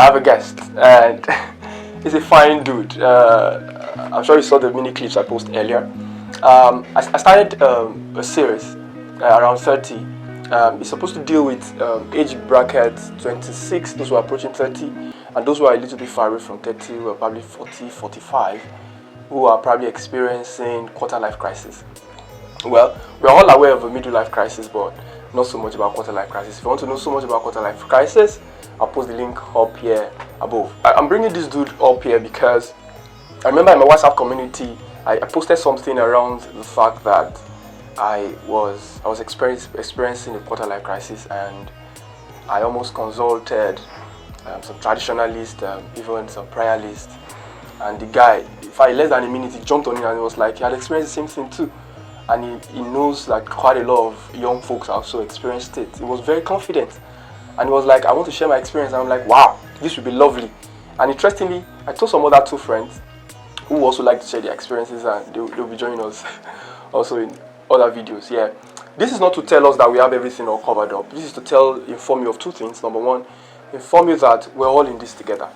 have a guest, and he's a fine dude. I'm sure you saw the mini clips I posted earlier. I started a series around 30. It's supposed to deal with age bracket 26, those who are approaching 30, and those who are a little bit far away from 30, who are probably 40, 45, who are probably experiencing quarter life crisis. Well, we're all aware of a middle life crisis, but not so much about quarter life crisis. If you want to know so much about quarter life crisis, I'll post the link up here above. I'm bringing this dude up here because I remember in my WhatsApp community, I posted something around the fact that I was experiencing a quarter life crisis, and I almost consulted some traditionalists, even some prayerlists, and the guy, in less than a minute, he jumped on it and he was like, he had experienced the same thing too. And he knows like quite a lot of young folks also experienced it. He was very confident, and he was like, I want to share my experience. And I'm like, wow, this would be lovely. And interestingly, I told some other two friends who also like to share their experiences, and they'll be joining us also in other videos. Yeah, this is not to tell us that we have everything all covered up. This is to inform you of two things. Number one, inform you that we're all in this together.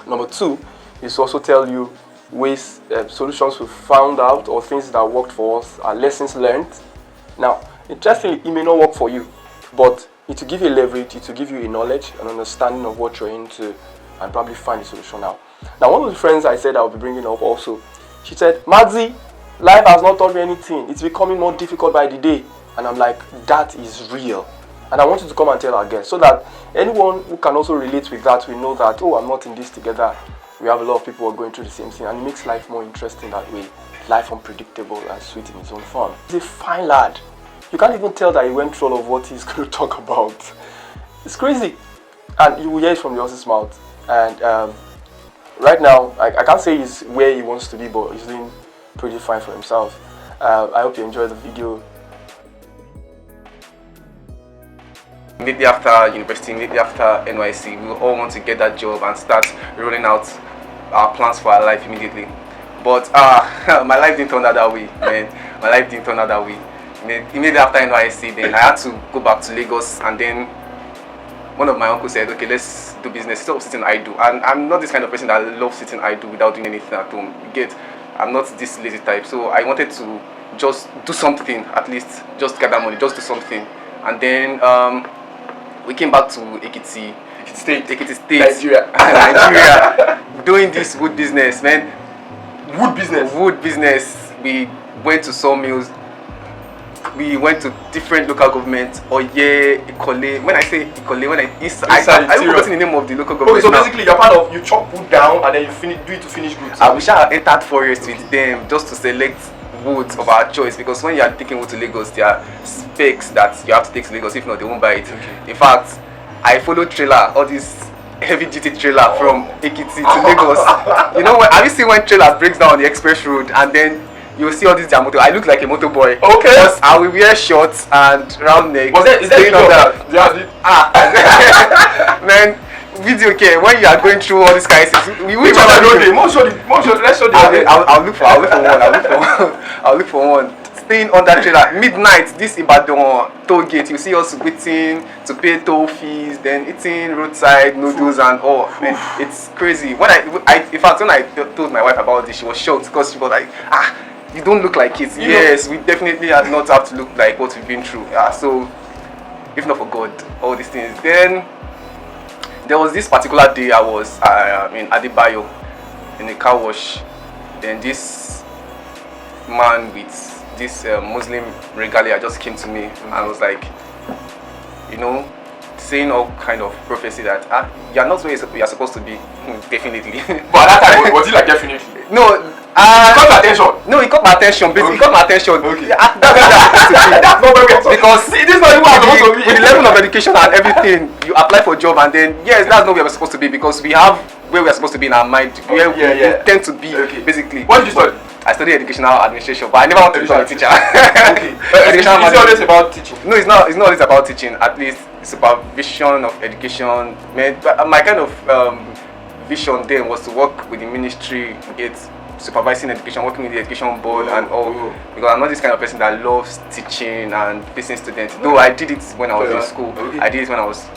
Number two is to also tell you ways, solutions we found out, or things that worked for us, are lessons learned. Now, interestingly, it may not work for you, but it will give you a leverage, it will give you a knowledge, an understanding of what you're into, and probably find a solution now. Now, one of the friends I said I'll be bringing up also, she said, Madzi, life has not taught me anything. It's becoming more difficult by the day. And I'm like, that is real. And I want you to come and tell our guests, so that anyone who can also relate with that will know that, oh, I'm not in this together. We have a lot of people who are going through the same thing, and it makes life more interesting that way. Life unpredictable and sweet in its own form. He's a fine lad. You can't even tell that he went through all of what he's going to talk about. It's crazy. And you will hear it from the horse's mouth. And right now, I can't say he's where he wants to be, but he's doing pretty fine for himself. I hope you enjoyed the video. Immediately after university, immediately after NYC, we all want to get that job and start rolling out our plans for our life immediately. But my life didn't turn out that way, man. My life didn't turn out that way. Immediately after NYC, then I had to go back to Lagos, and then one of my uncles said, okay, let's do business instead of sitting idle. And I'm not this kind of person that loves sitting idle without doing anything at home. You get, I'm not this lazy type. So I wanted to just do something, at least just get that money, just do something. And then we came back to Ekiti State, Nigeria, doing this wood business, man. Wood business. We went to sawmills. We went to different local governments. Oye, Ikole. When I say Ikole, I've forgotten the name of the local government. Okay, so basically you're part of, you chop wood down and then you do it to finish goods. I wish I had entered forest with them just to select woods of our choice, because when you are taking wood to Lagos, there are specs that you have to take to Lagos. If not, they won't buy it. Okay. In fact, I follow trailer, all this heavy duty trailer from Ekiti to Lagos. You know what? Have you seen when trailer breaks down on the express road, and then you see all these motor? I look like a motor boy. Okay. Because I will wear shorts and round neck. Is that Man, video okay. When you are going through all these crises, we will I'll look for one. Staying on that trailer, midnight, this Ibadan toll gate, you see us waiting to pay toll fees, then eating roadside noodles and all. Man, it's crazy. When in fact, when I told my wife about this, she was shocked, because she was like, you don't look like it. Yes, we definitely are not have to look like what we've been through. So, if not for God, all these things. Then there was this particular day I was in Adebayo in a car wash. Then this man with this Muslim regalia just came to me and was like, you know, saying all kind of prophecy that you're not where you're supposed to be. Definitely. But at that time, was it like definitely? No. It caught my attention. No, it caught my attention. Basically, it caught my attention. Okay. That's not where we're supposed to be. Because see, this is not with the level of education and everything, you apply for a job, and then yes, that's not where we're supposed to be, because we have where we're supposed to be in our mind, where we tend to be. Okay. Basically. What did you study? I studied educational administration, but I never wanted to become a teacher. Okay. Is it always about teaching? No, it's not always about teaching. At least supervision of education. My kind of vision then was to work with the ministry, supervising education, working with the education board and all. Because I'm not this kind of person that loves teaching and facing students. Though I did it when I was in school. I did it when I was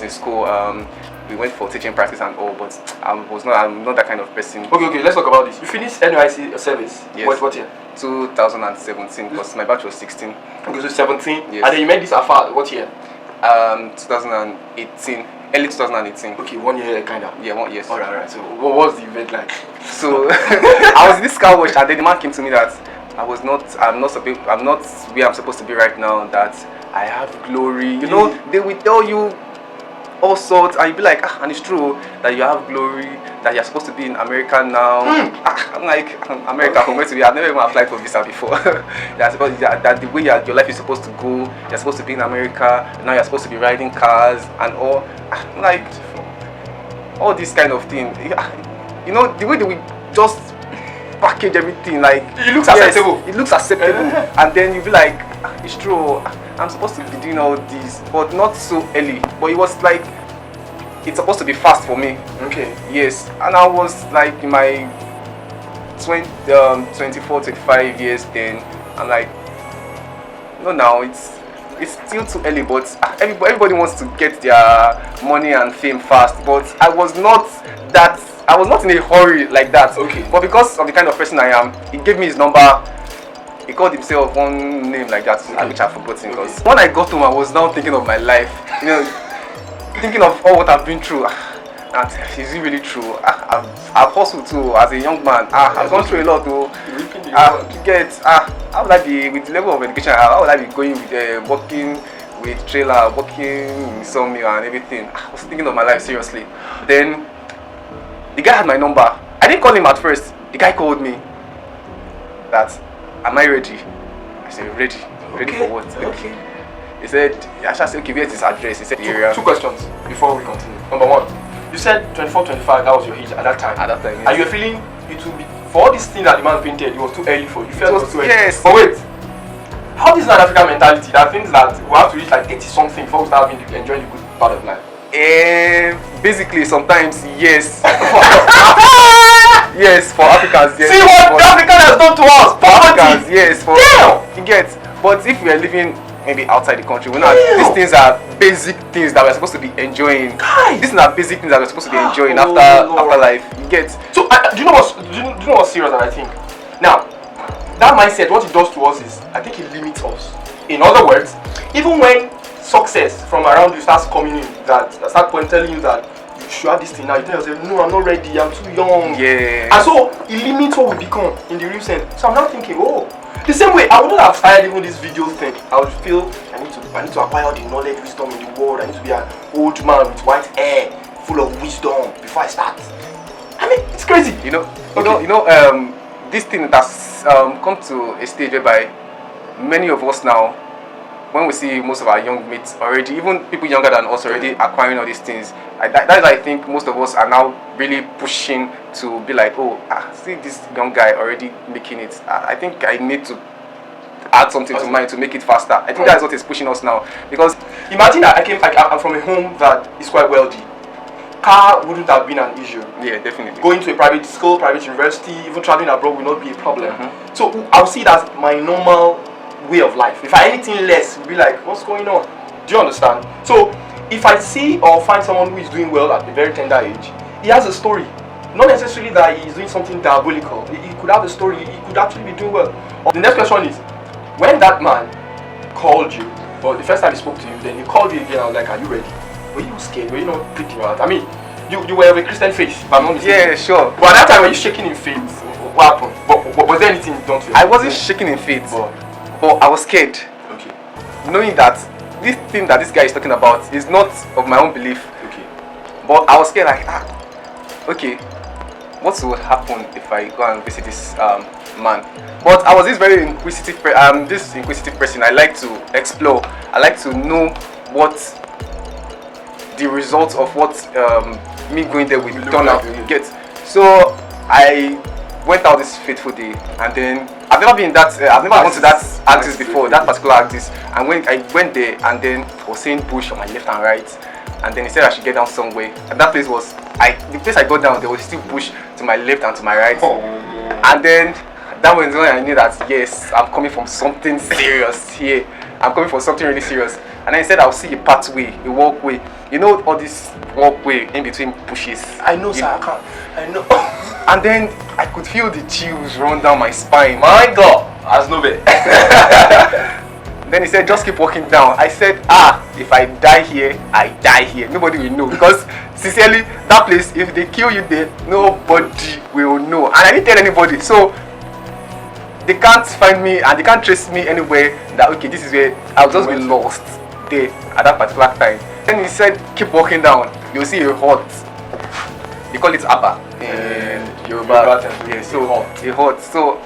in school. we went for teaching practice and all, but I'm not that kind of person. Okay, let's talk about this. You finished NYC service. Yes. What year? 2017, because my batch was 16. Okay, so 17. Yes. And then you met this Afar. What year? 2018, early 2018. Okay, 1 year kind of. Yeah, 1 year. Alright. So what was the event like? So I was in this car wash, and then the man came to me that I'm not where I'm supposed to be right now. That I have glory. You know, they will tell you all sorts, and you be like, and it's true that you have glory, that you're supposed to be in America now. I'm like, America, from where to be? I've never even applied for visa before. that the way your life is supposed to go, you're supposed to be in America, now you're supposed to be riding cars and all. I'm like, all this kind of thing. You know, the way that we just package everything, like It looks acceptable. It looks acceptable, and then you be like, it's true. I'm supposed to be doing all this, but not so early. But it was like, it's supposed to be fast for me. Okay. Yes, and I was like in my 24, 25 years. Then I'm like, no, now it's still too early. But everybody wants to get their money and fame fast. But I was not in a hurry like that. Okay. But because of the kind of person I am, he gave me his number. He called himself one name like that, which I've forgotten. Because when I got home, I was now thinking of my life. You know, thinking of all what I've been through. And is it really true? I've hustled too as a young man. I've gone through a lot though. How would I be with the level of education? How would I be going with working with trailer, working in sawmill and everything? I was thinking of my life seriously. Then the guy had my number. I didn't call him at first. The guy called me. That, am I ready? I said, ready. Ready for what? Okay. He said, I said, okay, where's his address? He said, Two questions before we continue. Number one, you said 24, 25, that was your age at that time. At that time, yes. And you were feeling it would be, for all these things that the man painted, it was too early for you. You felt it was too early. Yes. But wait, how this is an African mentality that thinks that we have to reach like 80 something before we start enjoying the good part of life? Basically, sometimes, yes. Yes, for Africans, yes. See what the African has done to us! For Africans, yes. For Damn! You get. But if we are living maybe outside the country, we're not. These things are basic things that we're supposed to be enjoying. These are basic things that we're supposed to be enjoying after life. You get. So do you know what's serious that I think? Now, that mindset, what it does to us is, I think it limits us. In other words, even when success from around you starts coming in, that start telling you that you should have this thing now, you tell yourself, no, I'm not ready, I'm too young. Yeah. And so it limits what we become in the real sense. So I'm now thinking, oh, the same way I wouldn't have started even this video thing. I would feel I need to acquire the knowledge, wisdom in the world. I need to be an old man with white hair, full of wisdom before I start. I mean, it's crazy. This thing that's come to a stage whereby many of us now, when we see most of our young mates already, even people younger than us already acquiring all these things, that's I think most of us are now really pushing to be like, oh, see this young guy already making it. I think I need to add something to mine to make it faster. I think that's what is pushing us now. Because imagine that I'm from a home that is quite wealthy. Car wouldn't have been an issue. Yeah, definitely. Going to a private school, private university, even traveling abroad will not be a problem. So I'll see it as my normal way of life. If I anything less, we'll be like, what's going on? Do you understand? So if I see or find someone who is doing well at a very tender age, he has a story. Not necessarily that he is doing something diabolical. He could have a story. He could actually be doing well. The next question is, when that man called you, or the first time he spoke to you, then he called you again, I was like, are you ready? Were you scared? Were you not freaking out? I mean, you were of a Christian faith, if I'm not mistaken. Yeah, sure. But at that time, were you shaking in faith? What happened? But was there anything done to you? I wasn't shaking in faith, but I was scared. Okay. Knowing that this thing that this guy is talking about is not of my own belief. Okay. But I was scared, like, okay, what will happen if I go and visit this man? But I was this very inquisitive person. I like to explore. I like to know what the results of what me going there will turn out to get. So I went out this fateful day, and then I've never been in that. I've never gone to that axis before, that particular axis. And when I went there, and then I was seeing bush on my left and right, and then he said I should get down somewhere. And that place was the place I got down. There was still bush to my left and to my right. And then that was when I knew that yes, I'm coming from something serious here. I'm coming from something really serious. And then he said I'll see a pathway, a walkway. You know all this walkway in between bushes. I know, sir. I can't. I know. And then I could feel the chills run down my spine. My God, as no be. Then he said, just keep walking down. I said, if I die here, I die here. Nobody will know. Because sincerely, that place, if they kill you there, nobody will know. And I didn't tell anybody. So they can't find me and they can't trace me anywhere that, okay, this is where I'll just be lost there at that particular time. Then he said, keep walking down. You'll see a hut. They call it Abba. Yoruba. Yeah, so a hut. So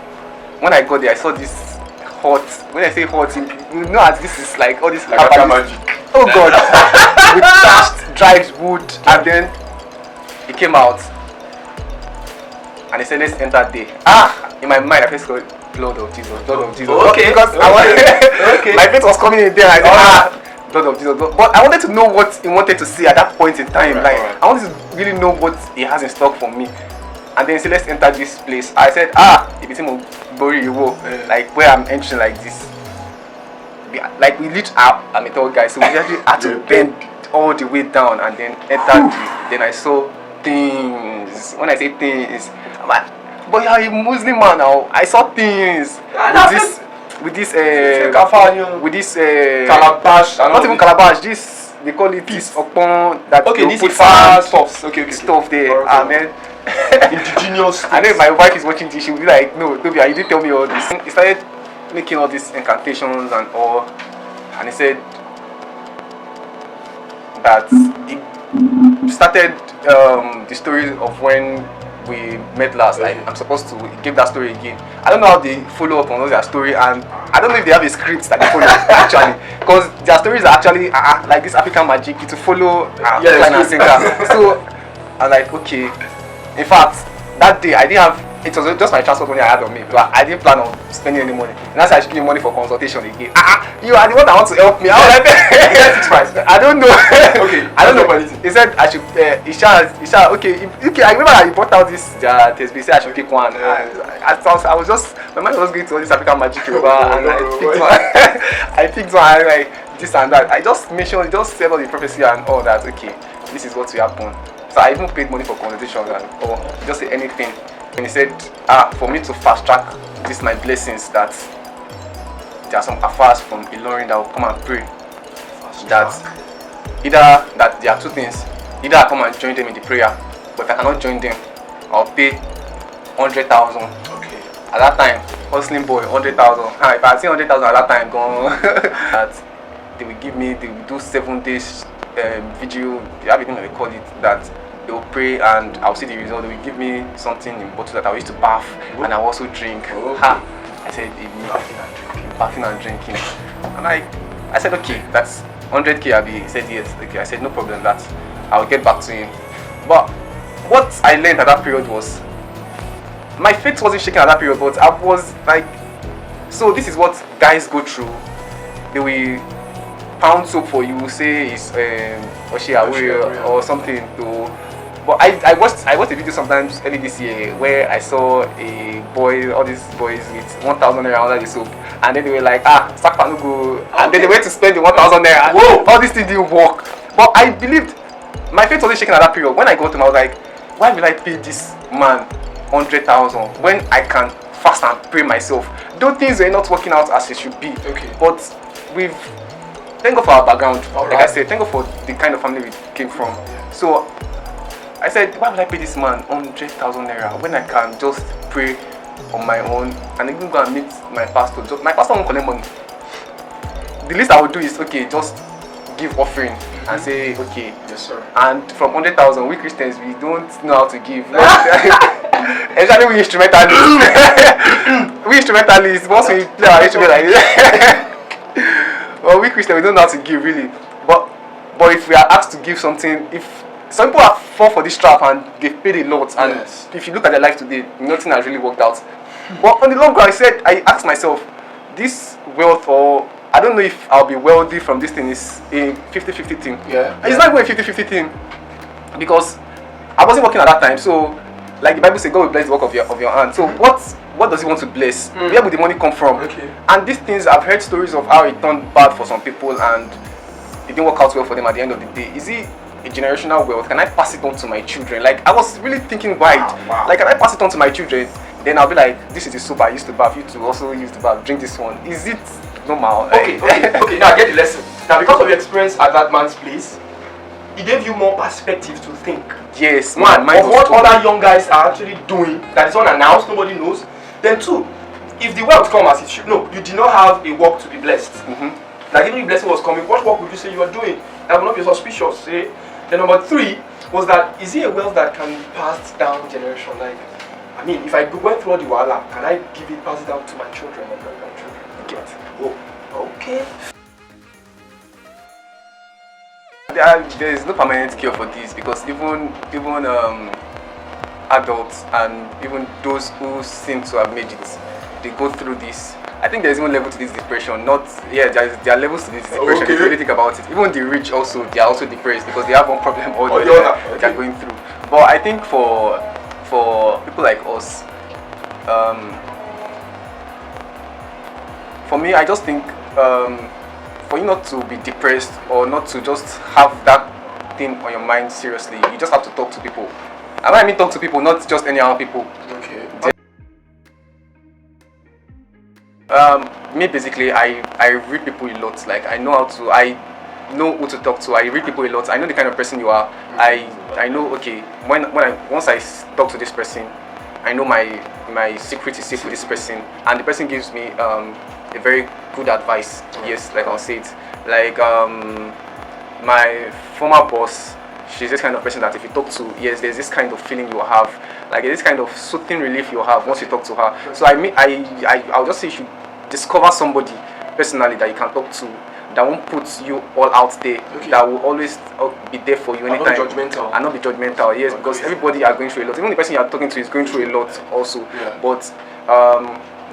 when I got there, I saw this hot. When I say hot, you know as this is like all this like magic. Oh God. With dashed dried wood, and then he came out and he said, let's enter there. In my mind I first got blood of Jesus, blood of Jesus. Okay. Because I wanted, my faith was coming in there. I said, blood of Jesus. But I wanted to know what he wanted to see at that point in time. I wanted to really know what he has in stock for me. And then he said, let's enter this place. I said, it became like where I'm entering like this. Like we lit up, I'm a tall guy, so we actually had to bend all the way down and then enter. Then I saw things. When I say things, I'm like, but you're a Muslim man now. I saw things with this calabash. Not even calabash. This they call it this upon that. Okay, this is stuff. Okay. Stuff there. Okay. Indigenous. And then my wife is watching this. She will be like, no, Toby, you didn't tell me all this. He started making all these incantations and all, and he said that he started the story of when we met last. Like I'm supposed to give that story again. I don't know how they follow up on their story, and I don't know if they have a script that they follow actually, because their stories are actually like this African magic to follow line and singer. So I'm like, okay. In fact, that day I didn't have. It was just my transport money I had on me, but I didn't plan on spending any money. And that's why I should give me money for consultation again. You are the one that wants to help me. I was like, I don't know. Okay, I don't know. He said I should. He shall. Okay. I remember that he brought out this test. He said I should pick one. I was just, my mind was going to all this African magic Yoruba, and I picked one. I picked one. Like this and that. I just mentioned, just said all the prophecy and all that. Okay, this is what will happen. So I even paid money for consultation and just say anything. And he said, for me to fast track this my blessings, that there are some affairs from Ilorin that will come and pray. That either that there are two things. Either I come and join them in the prayer, but if I cannot join them, I'll pay 100,000. Okay. At that time, hustling boy, 100,000. If I had seen 100,000 at that time, gone. That they will give me, they will do 7 days video. They have a thing that they call it, that they will pray and I'll see the result. They will give me something in bottle that I used to bath and I also drink. I said, bathing and drinking. And I said, okay, that's 100k. He said yes. Okay, I said no problem. That I'll get back to him. But what I learned at that period was my faith wasn't shaking at that period, but I was like, so this is what guys go through. They will pound soap for you, say it's or something to. But I watched a video sometimes early this year where I saw a boy, all these boys with 1,000 naira under the soap, and then they were like, Sakpa no go, and then they went to spend the 1,000 naira. Whoa, all these things didn't work. But I believed my faith wasn't shaking at that period. When I got to him, I was like, why will I pay this man 100,000 when I can fast and pray myself? Those things were not working out as it should be. Okay. But thank God for our background. Like I said, thank God for the kind of family we came from. So I said, why would I pay this man 100,000 naira when I can just pray on my own and even go and meet my pastor? My pastor won't collect money. The least I would do is, okay, just give offering and say, okay. Yes, sir. And from 100,000, we Christians, we don't know how to give. Especially we instrumentalists. We instrumentalists, once we play our instrument like this. Well, we Christians, we don't know how to give really. But if we are asked to give something, if some people have fall for this trap and they've paid a lot, and if you look at their life today, nothing has really worked out. But on the long run, I asked myself, this wealth, or I don't know if I'll be wealthy from this thing, is a 50-50 thing. It's not even a 50-50 thing, because I wasn't working at that time. So, like the Bible says, God will bless the work of your hand. So what what does he want to bless? Where would the money come from? Okay. And these things, I've heard stories of how it turned bad for some people and it didn't work out well for them at the end of the day. Is it a generational wealth? Can I pass it on to my children? Like, I was really thinking wide. Wow. Like, can I pass it on to my children? Then I'll be like, this is the soap I used to bath. You to also use the bath. Drink this one. Is it normal? Okay. Now I get the lesson. Now, because of your experience at that man's place, it gave you more perspective to think. Yes. One, mine of was what too. other young guys are actually doing that is unannounced, nobody knows. Then two, if the wealth come as it should, no, you did not have a work to be blessed. Like even if blessing was coming, what work would you say you are doing? That will not be suspicious. Then number three was that, is it a wealth that can be passed down generation? Like, I mean, if I went through all the wahala, can I give it, pass it down to my children and grandchildren? Get. Oh, okay. There is no permanent cure for this because even adults and even those who seem to have made it, they go through this. I think there's even level to this depression. There are levels to this depression. If you really think about it, even the rich also, they are also depressed because they have one problem or the other they're going through. But I think for people like us, for me, I just think for you not to be depressed or not to just have that thing on your mind seriously, you just have to talk to people. And when I mean talk to people, not just anyhow people. Okay. Me basically, I read people a lot. Like I know know who to talk to. I read people a lot. I know the kind of person you are. I know, okay, once I talk to this person, I know my secret is safe with this person, and the person gives me a very good advice. Yes, like I'll say it. Like my former boss, she's this kind of person that if you talk to, yes, there's this kind of feeling you have, like this kind of soothing relief you have once you talk to her. So I'll just say you should discover somebody personally that you can talk to, that won't put you all out there, that will always be there for you anytime. And not be judgmental. Yes, because everybody are going through a lot. Even the person you are talking to is going through a lot also. Yeah. But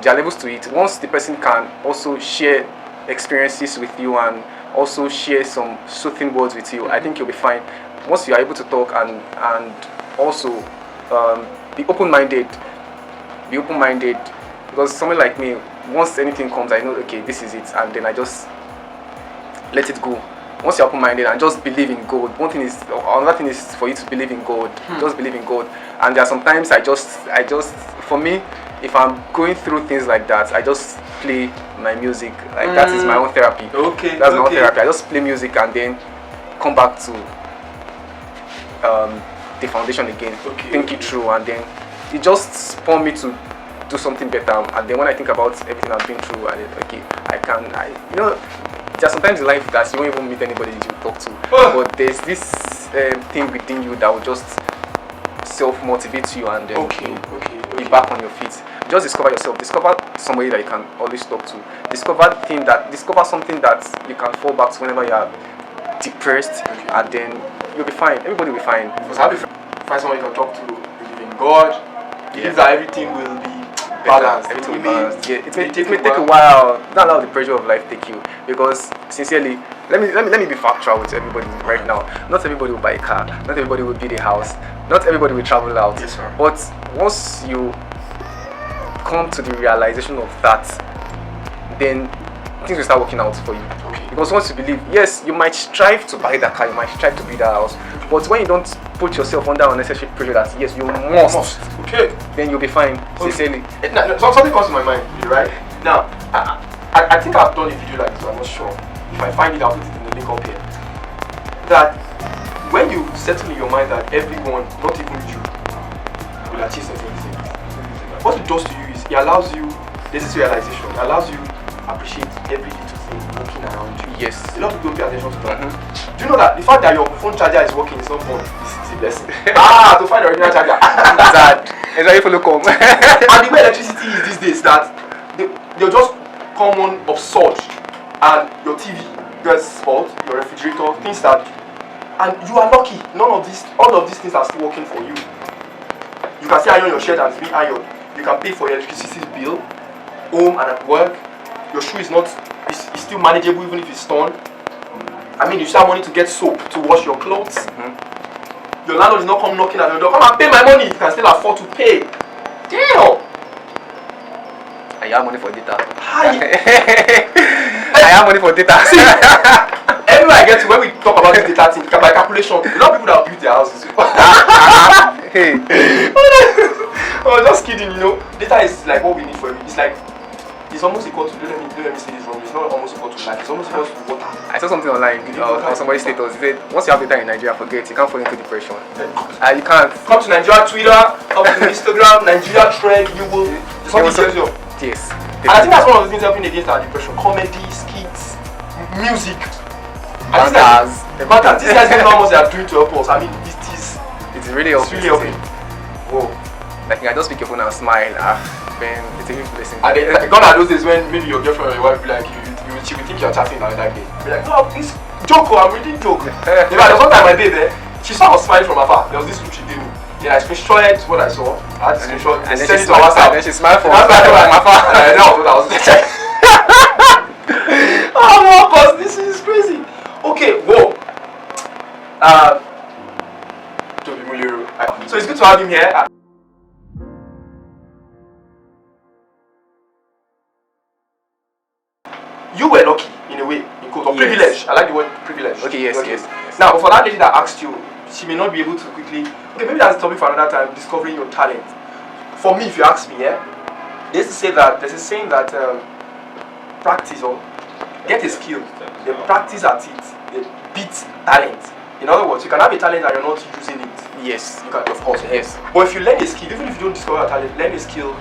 there are levels to it. Once the person can also share experiences with you and also share some soothing words with you, I think you'll be fine. Once you are able to talk and also be open-minded, because someone like me, once anything comes, I know, okay, this is it, and then I just let it go. Once you're open-minded and just believe in God. Another thing is for you to believe in God. Just believe in God. And there are sometimes I just, for me, if I'm going through things like that, I just play my music. Like that is my own therapy. Okay. That's my own therapy. I just play music and then come back to the foundation again. Think it through, and then it just spurred me to do something better. And then when I think about everything I've been through, and there's sometimes in life that you won't even meet anybody you talk to, but there's this thing within you that will just self-motivate you and then be back on your feet. Just discover yourself. Discover somebody that you can always talk to. Discover something that you can fall back to whenever you are depressed, and then you'll be fine. Everybody will be fine. Because how do you find someone you can talk to, believe in God, believe that everything will be balanced. Everything will be balanced. Yeah, it may take a while. Don't allow the pressure of life take you, because sincerely, let me be factual with everybody right now. Not everybody will buy a car. Not everybody will build a house. Not everybody will travel out. Yes, sir. But once you come to the realization of that, then things will start working out for you. Because once you believe, yes, you might strive to buy that car, you might strive to build that house, but when you don't put yourself under unnecessary pressure that yes, you must, then you'll be fine. Sincerely. So something comes to my mind, right? Now, I think I've done a video like this, but I'm not sure. If I find it, I'll put it in the link up here. That when you settle in your mind that everyone, not even you, will achieve certain things, what it does to you is it allows you, there's this realization, it allows you to appreciate every little thing working around you. Yes. A lot of people don't pay attention to that. Do you know that the fact that your phone charger is working is not fun? It's a blessing. To find the original charger. Sad. Exactly for local. And the way electricity is these days, that they'll just come on absurd, and your TV gets spoiled, your refrigerator, things that, and you are lucky. All of these things are still working for you. You can still iron your shirt and it's being ironed. You can pay for your electricity bill, home and at work. Your shoe is it's still manageable even if it's torn. I mean, you still have money to get soap to wash your clothes. Your landlord is not come knocking at your door. Come and pay my money. You can still afford to pay. Damn. have money for data. Hi. I have money for data. See, everywhere I get to, when we talk about this data thing, by calculation, a lot of people that build their houses. Hey. Oh, just kidding, you know. Data is like what we need for it. It's like, it's almost equal to, don't let me say this wrong, it's not almost equal to life, it's almost equal to water. I saw something online on somebody's status. It said, once you have data in Nigeria, forget, you can't fall into depression. You can't. Come to Nigeria Twitter, come to Instagram, Nigeria Thread, you will. Something tells you. Yes. And I think that's one of the things helping against our depression. Comedy, skits, music. Bandas. These guys don't know how much they are doing to help us. I mean, it's really helping. It's really helping. Whoa. Like, I just pick your phone and smile. Man, it's a huge blessing. And then, gone are those days when maybe your girlfriend or your wife be like, she will think you're chatting on that day. Be like, no, it's joke, I'm reading joke. In fact, there's one time my babe there, she saw us smiling from afar. There was this look she did me. Then I screenshot what I saw. I had to screenshot and then send it to her WhatsApp. And then she smiled from afar. And that was what I was like. Oh no, cause this is crazy. Okay, whoa. Toby Muliro. So it's good to have him here. You were lucky in a way, in quote, or privileged. I like the word privilege. Okay, yes. Now, but for that lady that asked you, she may not be able to quickly. Okay, maybe that's a topic for another time. Discovering your talent. For me, if you ask me, there's a saying that practice or get a skill. They practice at it. They beat talent. In other words, you can have a talent and you're not using it. Yes. You can, of course. Yes. But if you learn a skill, even if you don't discover a talent, learn a skill,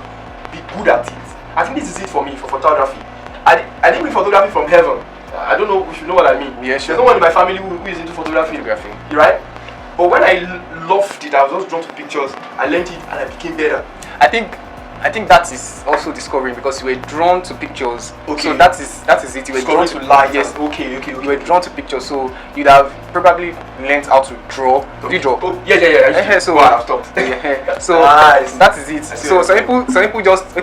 be good at it. I think this is it for me for photography. I didn't bring photography from heaven. I don't know if you know what I mean. Yeah, sure. There's no one in my family who is into photography. Right? But when I loved it, I was just drawn to pictures. I learned it and I became better. I think that is also discovering because you were drawn to pictures. Okay. So that is it. You were drawn to light. Yes. Okay. You were drawn to pictures, so you'd have probably learned how to draw. Okay. Do you draw? Oh, yeah. So wow, I've stopped. So nice. that is it. So some people just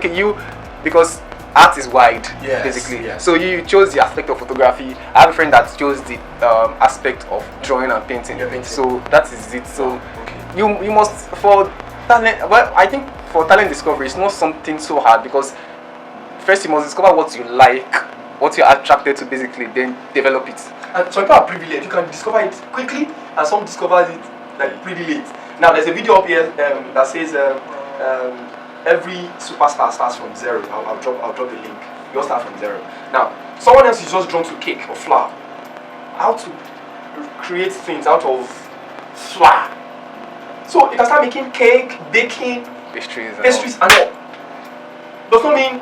because art is wide, basically. Yes. So you chose the aspect of photography. I have a friend that chose the aspect of drawing and painting. So that is it. So you must for talent. Well, I think for talent discovery, it's not something so hard because first you must discover what you like, what you're attracted to, basically. Then develop it. And some people are privileged. You can discover it quickly, and some discover it like pretty late. Now there's a video up here that says. Every superstar starts from zero. I'll drop the link. You all start from zero. Now, someone else is just drawn to cake or flour. How to create things out of flour. So you can start making cake, baking, pastries and all. Does not mean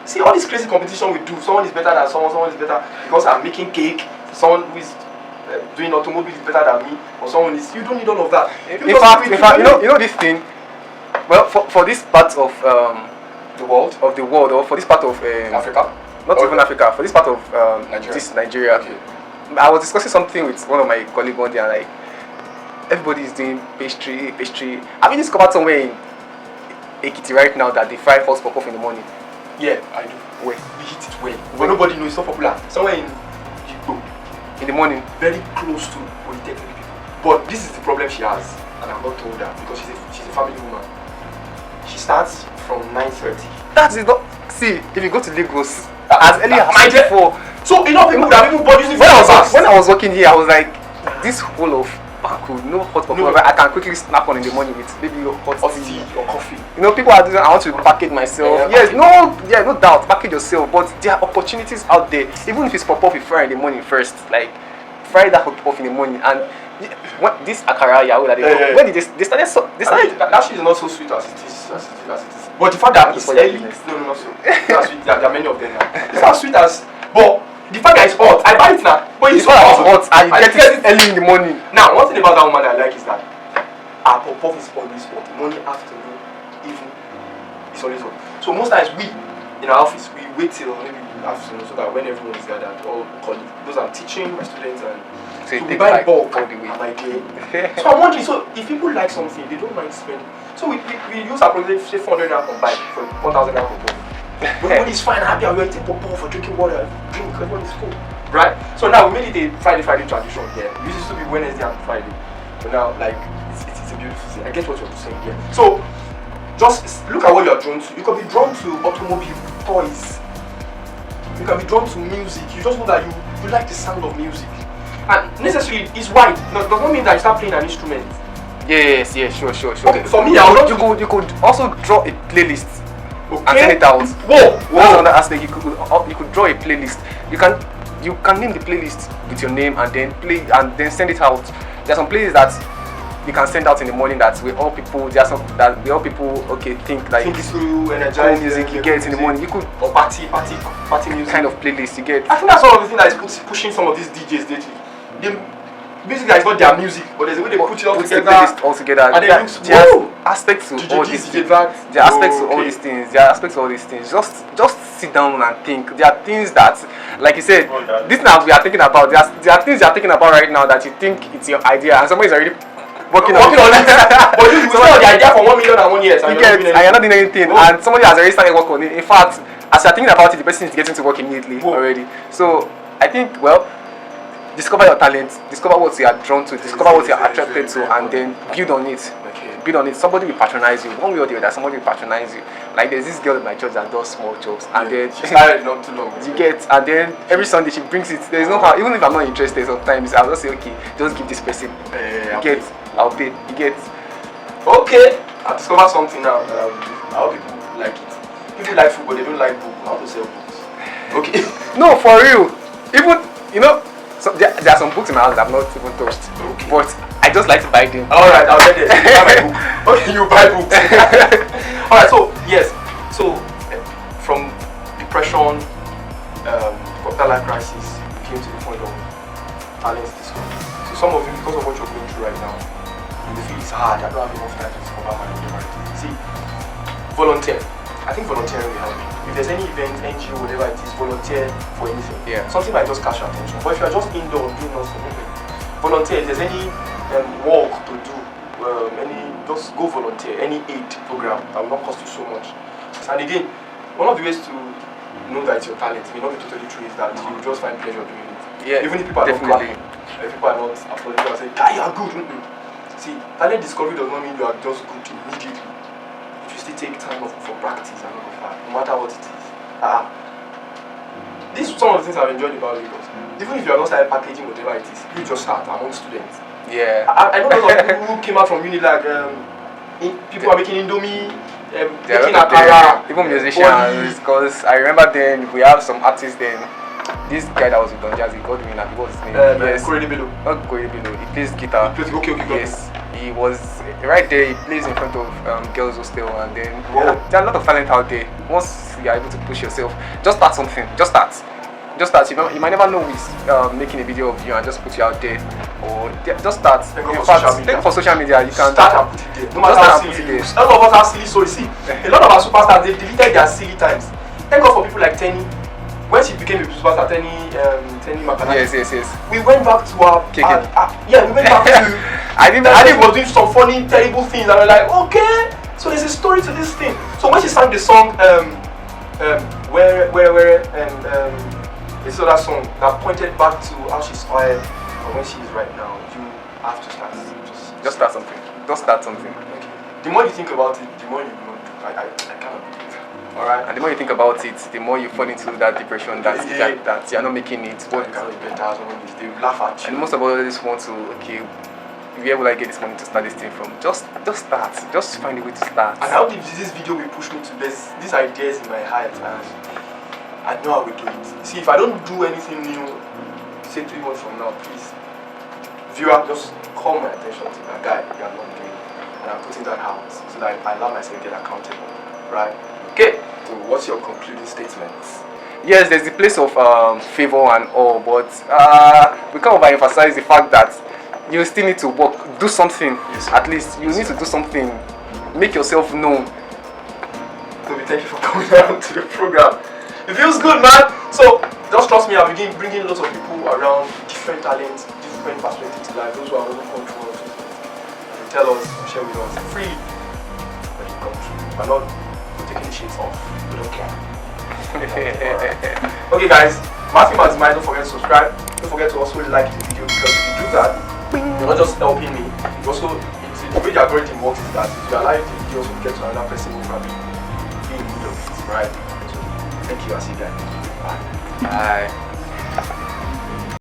see all this crazy competition we do. Someone is better than someone is better because I'm making cake. Someone who is doing automobile is better than me, or someone is. You don't need all of that. In fact, you know this thing. Well, for this part of the world, or for this part of Africa, not even Africa, for this part of Nigeria. Okay. I was discussing something with one of my colleagues one day, and like everybody is doing pastry. Have you discovered somewhere in Ekiti right now that they fry hot pop in the morning? Yeah, I do. Where? We hit it well, but nobody knows. It's not popular. Somewhere in Jigbo. In the morning. Very close to Polytechnic people. But this is the problem she has, and I'm not told her because she's a family woman. She starts from 9:30. That is not. See, if you go to Lagos as early as 4. So enough people that people bought using when I was working here, I was like, this whole of Baku, no hot coffee. I can quickly snap on in the morning with maybe hot tea or coffee. You know, people are doing. I want to package myself. No doubt, package yourself. But there are opportunities out there. Even if it's pop off, you fry in the morning first. Like fry that hot off in the morning and. What this akara yahu that they when did they started that shit is not so sweet as it is. But the fact that it's early, no, so that's sweet. There are many of them now. It's not sweet as, but the fact that it's hot, I buy it now. But it's hot and you get it early in the morning. Now, one thing about that woman that I like is that our pop is always hot. Morning, afternoon, evening, it's always hot. So most times we in our office we wait till maybe afternoon so that when everyone is gathered, all colleagues, those I'm teaching my students and. So we buy bulk all the way. So I'm wondering, so if people like something, they don't mind spending. So we use approximately say 400 naira combined for 1,000 naira per ball. Everybody's fine, happy, and we're eating popcorn for drinking water, drink, everybody's cool. Right? So now we made it a Friday tradition here. It used to be Wednesday and Friday. But now, like, it's a beautiful thing. I get what you're saying here. So just look at what you are drawn to. You can be drawn to automobile, toys. You can be drawn to music. You just know that you like the sound of music. And necessarily, it's wide. No, it does not mean that you start playing an instrument. Yes, sure. Okay, for me, I would love you could also draw a playlist. Okay. And send it out. Whoa. That's another aspect. You could draw a playlist. You can name the playlist with your name and then play and then send it out. There are some playlists that you can send out in the morning that we all people. There are some that we all people think like think through energize music you get in the morning. You could or party music kind of playlist you get. I think that's one of the things that is pushing some of these DJs lately. The music that is not their music, but there's a way they put it all together. All together. And it looks aspects to all these things. There are aspects to all these things. There are aspects to all these things. Just sit down and think. There are things that, like you said, this now we are thinking about. There are things you are thinking about right now that you think it's your idea, and somebody is already working on it. But you still the idea for 1 million and 1 year. And you're not doing anything, and somebody has already started working on it. In fact, as you're thinking about it, the person is getting to work immediately already. So I think, well, discover your talent, discover what you are drawn to, discover what you are attracted to, and then build on it. Build on it. Somebody will patronize you. One way or the other, somebody will patronize you. Like there's this girl in my church that does small jobs, and then she started not too long. You get, and then every Sunday she brings it. There's no how, even if I'm not interested, sometimes I'll just say, okay, just give this person. You get, I'll pay. You get. Okay, I discovered something now. How people like it. People like food, but they don't like books. How to sell books? Okay. No, for real. Even so there are some books in my house that I've not even touched. Okay. But I just like to buy them. Alright, I'll get it. You buy my book. Okay, you buy books. Alright, so yes. So from depression, quarter life crisis, we came to the point of talent discovery. So some of you, because of what you're going through right now, you feel it's hard. I don't have enough time to discover my own variety. See, volunteer. I think volunteering will help you. If there's any event, NGO, whatever it is, volunteer for anything. Yeah. Something might just catch your attention. But if you're just indoors doing nothing, volunteer. If there's any work to do, just go volunteer. Any aid program that will not cost you so much. And again, one of the ways to know that it's your talent may not be totally true is that you just find pleasure doing it. Yeah. Even if people are not clapping, if people are not applauding and saying, "Guy, you are good." See, talent discovery does not mean you are just good immediately. You still take time for practice and all of that, no matter what it is. These are some of the things I've enjoyed about Lagos. Even if you are not started packaging whatever it is, you just start among students. Yeah. I know a lot of people who came out from uni like people are making Indomie, making akara, even musicians. Because I remember then we have some artists then. This guy that was with Don Jazzy, God willing, what's his name? Yes. Korede Not Korede, he plays guitar. Okay. Yes. He was right there, he plays in front of girls hostel, and then there are a lot of talent out there. Once you are able to push yourself, just start something. Just start. You might never know who is making a video of you and just put you out there. Or just start. Take for social media. You can start and put it there. No matter how silly it is. A lot of us have silly stories. See, a lot of our superstars, they deleted their silly times. Thank God for people like Tenny. When she became a superstar, Tenny Makana. Yes. We went back to our we went back to I didn't was doing some funny, terrible things, and we're like, okay, so there's a story to this thing. So when she sang the song, this other song that pointed back to how she inspired and when she is right now, you have to start. Just start something. Just start something. Okay. The more you think about it, the more you know. I cannot do it. Alright. And the more you think about it, the more you fall into that depression that you're not making it. What can be better? They laugh at you. And most of all, they just want to, okay, where will I get this money to start this thing from? Just start. Just find a way to start. And I hope this video will push me to these ideas in my heart, and I know I will do it. See, if I don't do anything new, say 3 months from now, please, viewer, just call my attention to that guy you are not doing, and I'm putting that out so that I allow myself to get accountable, right? Okay. So, what's your concluding statements? Yes, there's the place of favor and all, but we can't overemphasize the fact that you still need to work, do something. Yes, at least you need to do something, make yourself known. Toby, thank you for coming down to the program. It feels good, man. So just trust me, I'll begin bringing lots of people around, different talents, different perspectives to life. Those who are under control, they tell us, share with us freely when you come through. We're not taking the shades off. We don't care. Okay, guys. Matthew Mazimai, don't forget to subscribe. Don't forget to also like the video, because if you do that, you're not just helping me. It's also it's a great the algorithm works is that if you allow it to just get to another person who probably be in need of it, right? So thank you, I see you guys. Bye. Bye.